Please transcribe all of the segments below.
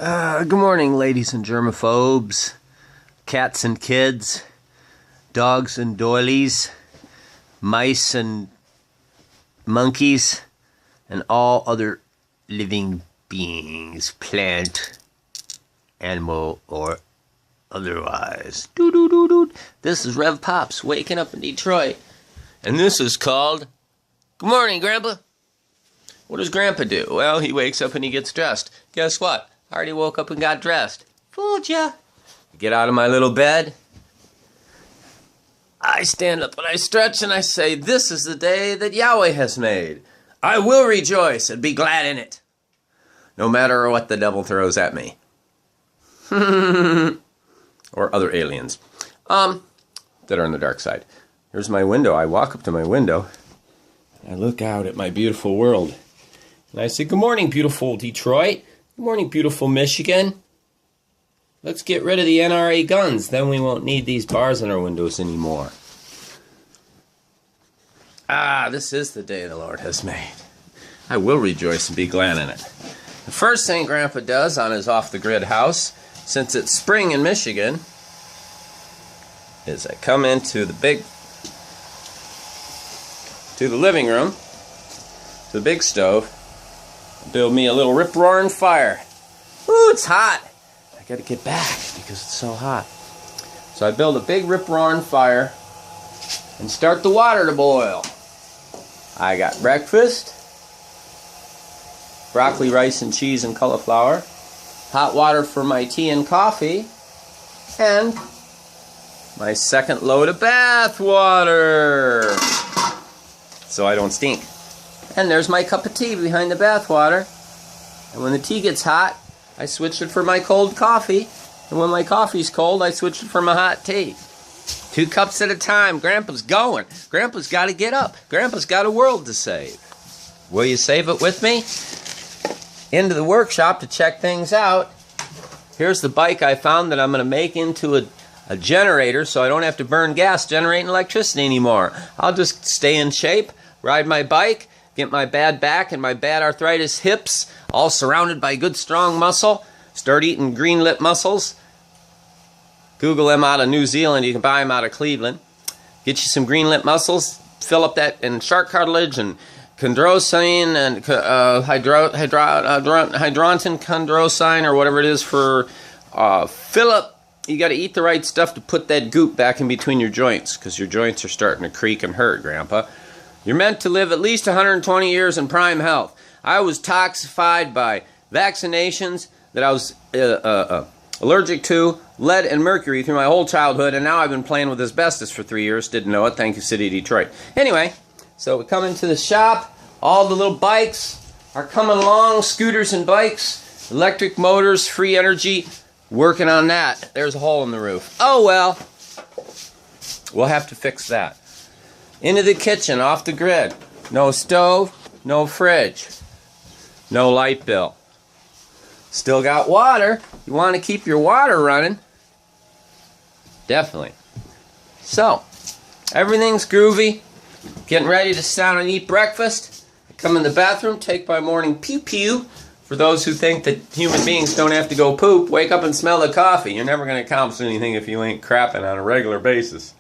Good morning, ladies and germaphobes, cats and kids, dogs and doilies, mice and monkeys, and all other living beings, plant, animal, or otherwise. Doo-doo-doo-doo. This is RevPops, waking up in Detroit, and this is called Good Morning, Grandpa. What does Grandpa do? Well, he wakes up and he gets dressed. Guess what? I already woke up and got dressed. Fooled ya. Get out of my little bed. I stand up and I stretch and I say, this is the day that Yahweh has made. I will rejoice and be glad in it, no matter what the devil throws at me. Or other aliens that are on the dark side. Here's my window. I walk up to my window and I look out at my beautiful world. And I say, good morning, beautiful Detroit. Good morning, beautiful Michigan. Let's get rid of the NRA guns. Then we won't need these bars on our windows anymore. This is the day the Lord has made. I will rejoice and be glad in it. The first thing Grandpa does on his off-the-grid house, since it's spring in Michigan, is I come into the living room, to the big stove, build me a little rip-roaring fire. Ooh, it's hot. I gotta get back because it's so hot. So I build a big rip-roaring fire and start the water to boil. I got breakfast, broccoli, rice, and cheese, and cauliflower, hot water for my tea and coffee, and my second load of bath water, so I don't stink. And there's my cup of tea behind the bath water. And when the tea gets hot, I switch it for my cold coffee. And when my coffee's cold, I switch it for my hot tea. 2 cups at a time. Grandpa's going. Grandpa's got to get up. Grandpa's got a world to save. Will you save it with me? Into the workshop to check things out. Here's the bike I found that I'm going to make into a generator so I don't have to burn gas generating electricity anymore. I'll just stay in shape, ride my bike, get my bad back and my bad arthritis hips all surrounded by good strong muscle. Start eating green lip mussels. Google them out of New Zealand. You can buy them out of Cleveland. Get you some green lip mussels. Fill up that in shark cartilage and chondrosin and hydrontin chondrosin or whatever it is for fill up. You got to eat the right stuff to put that goop back in between your joints because your joints are starting to creak and hurt, Grandpa. You're meant to live at least 120 years in prime health. I was toxified by vaccinations that I was allergic to, lead and mercury through my whole childhood, and now I've been playing with asbestos for 3 years. Didn't know it. Thank you, City of Detroit. Anyway, so we come into the shop. All the little bikes are coming along, scooters and bikes, electric motors, free energy. Working on that. There's a hole in the roof. Oh, well. We'll have to fix that. Into the kitchen, off the grid. No stove, no fridge, no light bill. Still got water. You want to keep your water running? Definitely. So, everything's groovy. Getting ready to sit down and eat breakfast. I come in the bathroom, take my morning pew-pew. For those who think that human beings don't have to go poop, wake up and smell the coffee. You're never going to accomplish anything if you ain't crapping on a regular basis.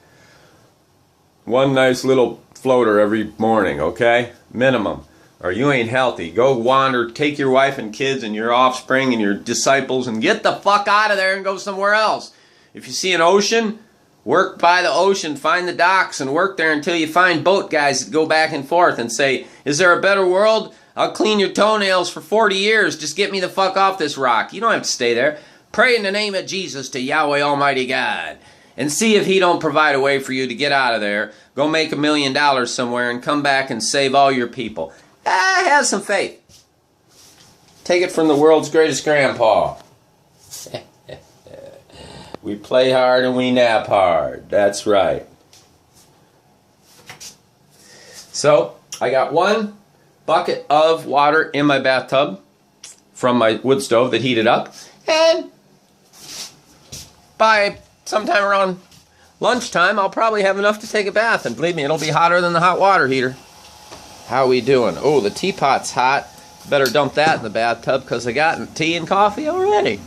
One nice little floater every morning, okay? Minimum. Or you ain't healthy. Go wander, take your wife and kids and your offspring and your disciples and get the fuck out of there and go somewhere else. If you see an ocean, work by the ocean, find the docks and work there until you find boat guys that go back and forth and say, is there a better world? I'll clean your toenails for 40 years. Just get me the fuck off this rock. You don't have to stay there. Pray in the name of Jesus to Yahweh Almighty God. And see if he don't provide a way for you to get out of there, go make $1 million somewhere, and come back and save all your people. Have some faith. Take it from the world's greatest grandpa. We play hard and we nap hard. That's right. So, I got 1 bucket of water in my bathtub from my wood stove that heated up. And by sometime around lunchtime, I'll probably have enough to take a bath. And believe me, it'll be hotter than the hot water heater. How we doing? Oh, the teapot's hot. Better dump that in the bathtub because I got tea and coffee already.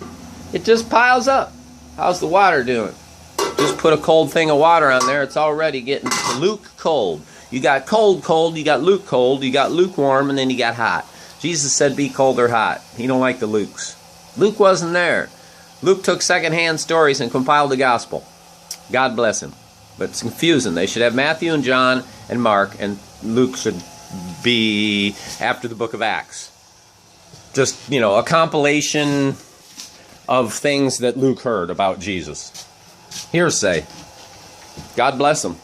It just piles up. How's the water doing? Just put a cold thing of water on there. It's already getting luke cold. You got cold, you got lukewarm, and then you got hot. Jesus said be cold or hot. He don't like the Lukes. Luke wasn't there. Luke took secondhand stories and compiled the gospel. God bless him. But it's confusing. They should have Matthew and John and Mark, and Luke should be after the book of Acts. Just, a compilation of things that Luke heard about Jesus. Hearsay. God bless them.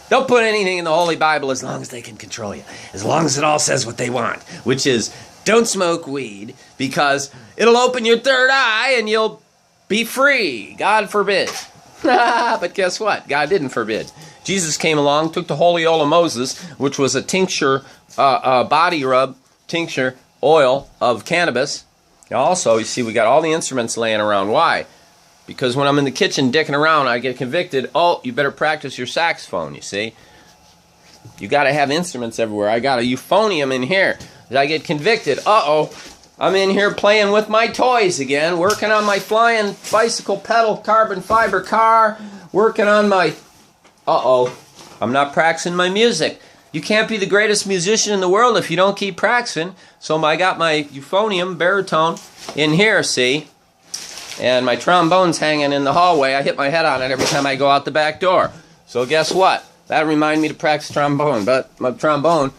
Don't put anything in the Holy Bible as long as they can control you. As long as it all says what they want. Which is, don't smoke weed because it'll open your third eye and you'll be free. God forbid. But guess what? God didn't forbid. Jesus came along, took the holy oil of Moses, which was a tincture, body rub, tincture, oil of cannabis. And also, you see, we got all the instruments laying around. Why? Because when I'm in the kitchen dicking around, I get convicted. Oh, you better practice your saxophone, you see. You got to have instruments everywhere. I got a euphonium in here. I get convicted. Uh-oh. I'm in here playing with my toys again, working on my flying bicycle pedal carbon fiber car, working on my... Uh-oh. I'm not practicing my music. You can't be the greatest musician in the world if you don't keep practicing. So I got my euphonium baritone in here, see? And my trombone's hanging in the hallway. I hit my head on it every time I go out the back door. So guess what? That reminded me to practice trombone. But my trombone...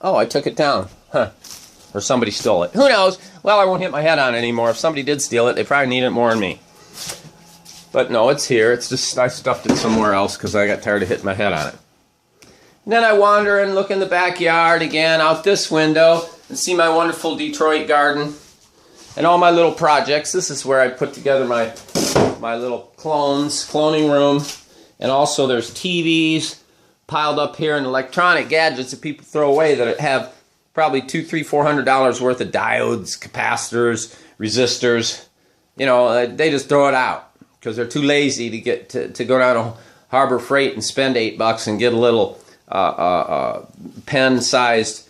Oh, I took it down. Huh. Or somebody stole it. Who knows? Well, I won't hit my head on it anymore. If somebody did steal it, they probably need it more than me. But no, it's here. It's just I stuffed it somewhere else because I got tired of hitting my head on it. And then I wander and look in the backyard again, out this window, and see my wonderful Detroit garden and all my little projects. This is where I put together my little cloning room. And also there's TVs piled up here and electronic gadgets that people throw away that have probably $200, $300, $400 worth of diodes, capacitors, resistors. They just throw it out because they're too lazy to get to go down to Harbor Freight and spend $8 and get a little pen-sized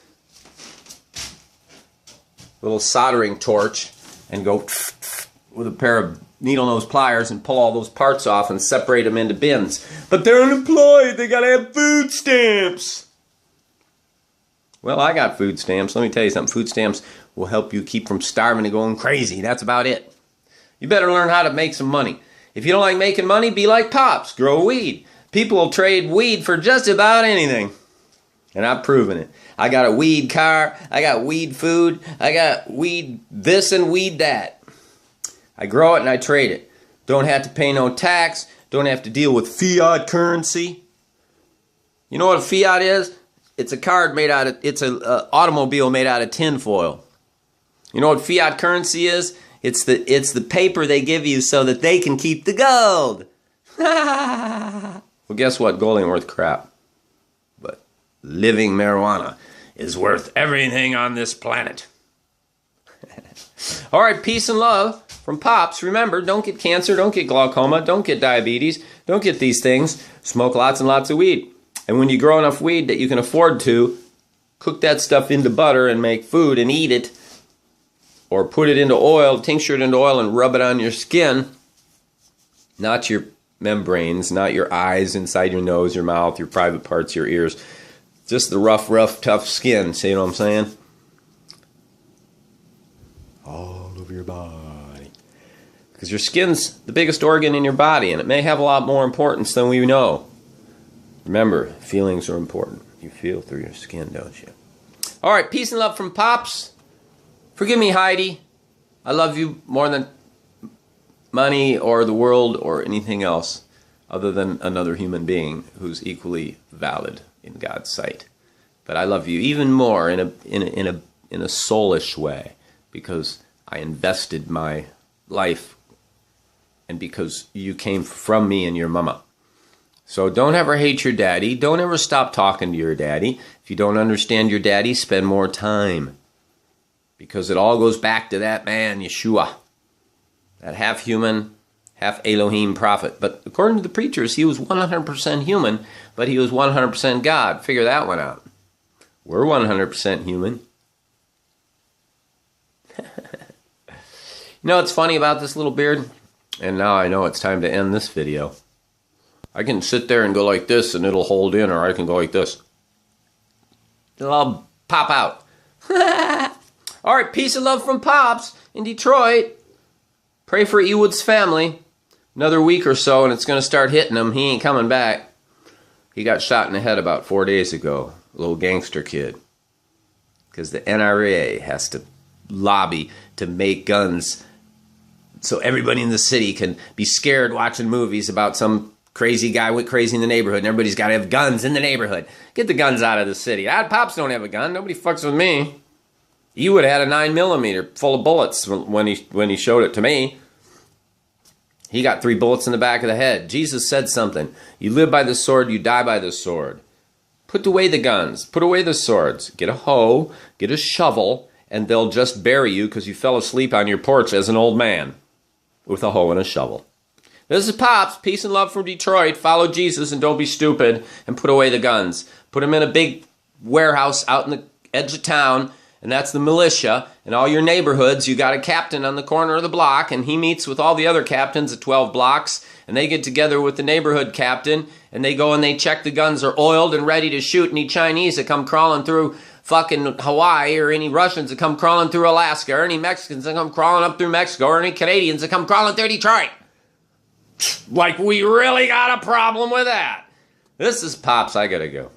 little soldering torch and go with a pair of needle nose pliers and pull all those parts off and separate them into bins. But they're unemployed. They gotta have food stamps. Well, I got food stamps. Let me tell you something. Food stamps will help you keep from starving and going crazy. That's about it. You better learn how to make some money. If you don't like making money, be like Pops. Grow weed. People will trade weed for just about anything. And I've proven it. I got a weed car. I got weed food. I got weed this and weed that. I grow it and I trade it. Don't have to pay no tax. Don't have to deal with fiat currency. You know what a fiat is? It's a card made out of, it's an automobile made out of tin foil. You know what fiat currency is? It's the paper they give you so that they can keep the gold. Well, guess what? Gold ain't worth crap. But living marijuana is worth everything on this planet. All right, peace and love from Pops. Remember, don't get cancer, don't get glaucoma, don't get diabetes, don't get these things. Smoke lots and lots of weed. And when you grow enough weed that you can afford to, cook that stuff into butter and make food and eat it. Or put it into oil, tincture it into oil and rub it on your skin. Not your membranes, not your eyes, inside your nose, your mouth, your private parts, your ears. Just the rough, tough skin. See what I'm saying? All over your body. Because your skin's the biggest organ in your body, and it may have a lot more importance than we know. Remember, feelings are important. You feel through your skin, don't you? All right, peace and love from Pops. Forgive me, Heidi. I love you more than money or the world or anything else other than another human being who's equally valid in God's sight. But I love you even more in a soulish way because I invested my life and because you came from me and your mama. So don't ever hate your daddy. Don't ever stop talking to your daddy. If you don't understand your daddy, spend more time. Because it all goes back to that man, Yeshua. That half human, half Elohim prophet. But according to the preachers, he was 100% human, but he was 100% God. Figure that one out. We're 100% human. You know what's funny about this little beard? And now I know it's time to end this video. I can sit there and go like this and it'll hold in, or I can go like this. It'll all pop out. Alright, peace and love from Pops in Detroit. Pray for Ewood's family. Another week or so and it's going to start hitting him. He ain't coming back. He got shot in the head about 4 days ago. A little gangster kid. Because the NRA has to lobby to make guns so everybody in the city can be scared watching movies about some crazy guy went crazy in the neighborhood and everybody's got to have guns in the neighborhood. Get the guns out of the city. Pops don't have a gun. Nobody fucks with me. You would have had a 9mm full of bullets when he showed it to me. He got 3 bullets in the back of the head. Jesus said something. You live by the sword, you die by the sword. Put away the guns. Put away the swords. Get a hoe, get a shovel, and they'll just bury you because you fell asleep on your porch as an old man with a hoe and a shovel. This is Pops. Peace and love from Detroit. Follow Jesus and don't be stupid and put away the guns. Put them in a big warehouse out in the edge of town, and that's the militia. In all your neighborhoods, you got a captain on the corner of the block, and he meets with all the other captains at 12 blocks, and they get together with the neighborhood captain, and they go and they check the guns are oiled and ready to shoot any Chinese that come crawling through fucking Hawaii, or any Russians that come crawling through Alaska, or any Mexicans that come crawling up through Mexico, or any Canadians that come crawling through Detroit. Like we really got a problem with that. This is Pops. I gotta go.